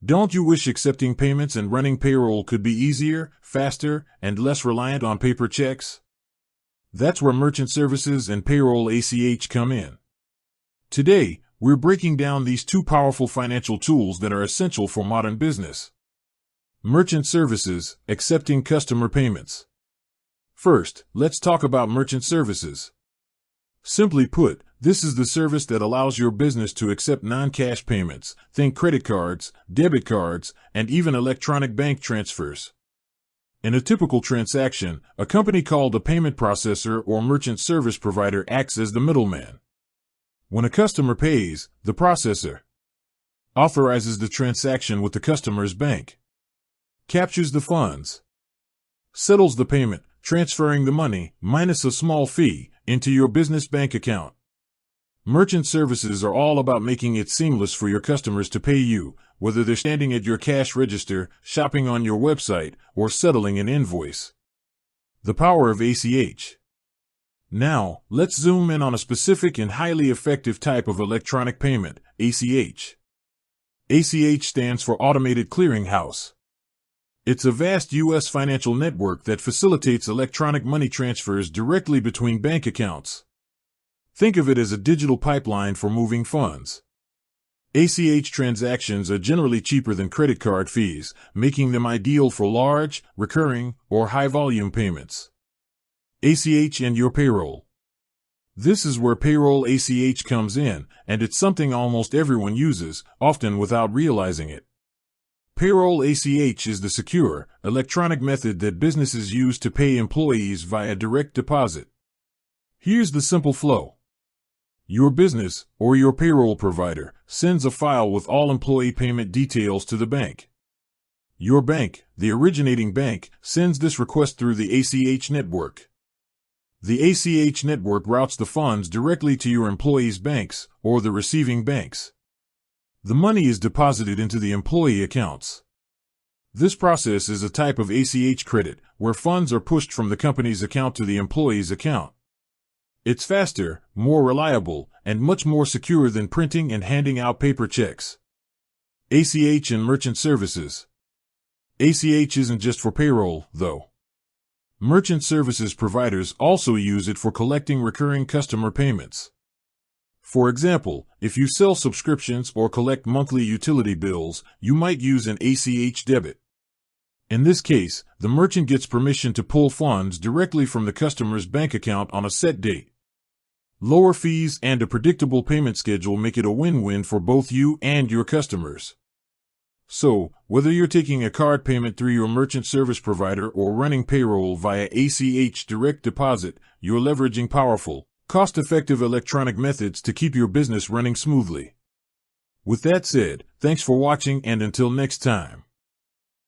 Don't you wish accepting payments and running payroll could be easier, faster, and less reliant on paper checks? That's where merchant services and payroll ACH come in. Today, we're breaking down these two powerful financial tools that are essential for modern business. Merchant services, accepting customer payments. First, let's talk about merchant services. Simply put, this is the service that allows your business to accept non-cash payments, think credit cards, debit cards, and even electronic bank transfers. In a typical transaction, a company called a payment processor or merchant service provider acts as the middleman. When a customer pays, the processor authorizes the transaction with the customer's bank, captures the funds, settles the payment, transferring the money, minus a small fee, into your business bank account. Merchant services are all about making it seamless for your customers to pay you, whether they're standing at your cash register, shopping on your website, or settling an invoice. The power of ACH. Now, let's zoom in on a specific and highly effective type of electronic payment, ACH. ACH stands for Automated Clearinghouse. It's a vast U.S. financial network that facilitates electronic money transfers directly between bank accounts. Think of it as a digital pipeline for moving funds. ACH transactions are generally cheaper than credit card fees, making them ideal for large, recurring, or high-volume payments. ACH and your payroll. This is where payroll ACH comes in, and it's something almost everyone uses, often without realizing it. Payroll ACH is the secure, electronic method that businesses use to pay employees via direct deposit. Here's the simple flow. Your business, or your payroll provider, sends a file with all employee payment details to the bank. Your bank, the originating bank, sends this request through the ACH network. The ACH network routes the funds directly to your employees' banks, or the receiving banks. The money is deposited into the employee accounts. This process is a type of ACH credit, where funds are pushed from the company's account to the employee's account. It's faster, more reliable, and much more secure than printing and handing out paper checks. ACH and merchant services. ACH isn't just for payroll, though. Merchant services providers also use it for collecting recurring customer payments. For example, if you sell subscriptions or collect monthly utility bills, you might use an ACH debit. In this case, the merchant gets permission to pull funds directly from the customer's bank account on a set date. Lower fees and a predictable payment schedule make it a win-win for both you and your customers. So, whether you're taking a card payment through your merchant service provider or running payroll via ACH direct deposit, you're leveraging powerful, cost-effective electronic methods to keep your business running smoothly. With that said, thanks for watching, and until next time.